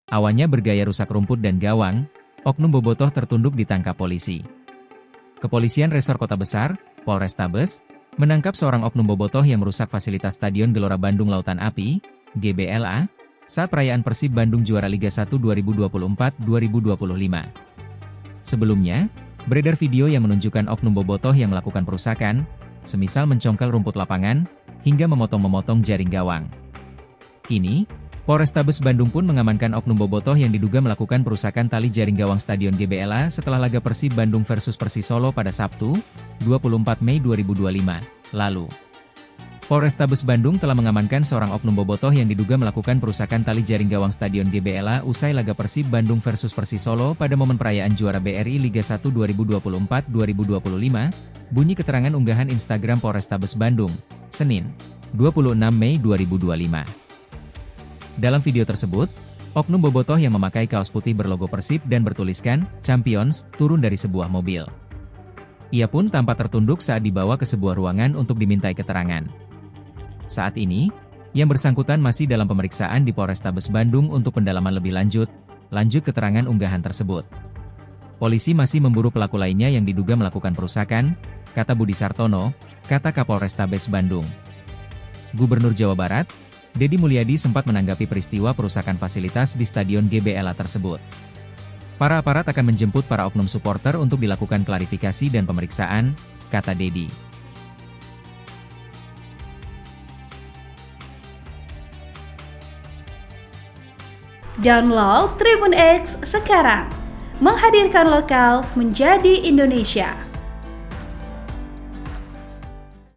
Awalnya bergaya rusak rumput dan gawang, oknum bobotoh tertunduk ditangkap polisi. Kepolisian Resor Kota Besar, Polrestabes, menangkap seorang oknum bobotoh yang merusak fasilitas Stadion Gelora Bandung Lautan Api, GBLA, saat perayaan Persib Bandung juara Liga 1 2024-2025. Sebelumnya, beredar video yang menunjukkan oknum bobotoh yang melakukan perusakan, semisal mencongkel rumput lapangan, hingga memotong-memotong jaring gawang. Kini, Polrestabes Bandung pun mengamankan oknum bobotoh yang diduga melakukan perusakan tali jaring gawang Stadion GBLA setelah laga Persib Bandung versus Persisolo pada Sabtu, 24 Mei 2025, lalu. Polrestabes Bandung telah mengamankan seorang oknum bobotoh yang diduga melakukan perusakan tali jaring gawang Stadion GBLA usai laga Persib Bandung versus Persisolo pada momen perayaan juara BRI Liga 1 2024-2025, bunyi keterangan unggahan Instagram Polrestabes Bandung, Senin, 26 Mei 2025. Dalam video tersebut, oknum bobotoh yang memakai kaos putih berlogo Persib dan bertuliskan Champions turun dari sebuah mobil. Ia pun tampak tertunduk saat dibawa ke sebuah ruangan untuk dimintai keterangan. Saat ini, yang bersangkutan masih dalam pemeriksaan di Polrestabes Bandung untuk pendalaman lebih lanjut keterangan unggahan tersebut. Polisi masih memburu pelaku lainnya yang diduga melakukan perusakan, kata Budi Sartono, kata Kapolrestabes Bandung. Gubernur Jawa Barat, Deddy Mulyadi sempat menanggapi peristiwa perusakan fasilitas di Stadion GBLA tersebut. Para aparat akan menjemput para oknum supporter untuk dilakukan klarifikasi dan pemeriksaan, kata Deddy. Download Tribun X sekarang, menghadirkan lokal menjadi Indonesia.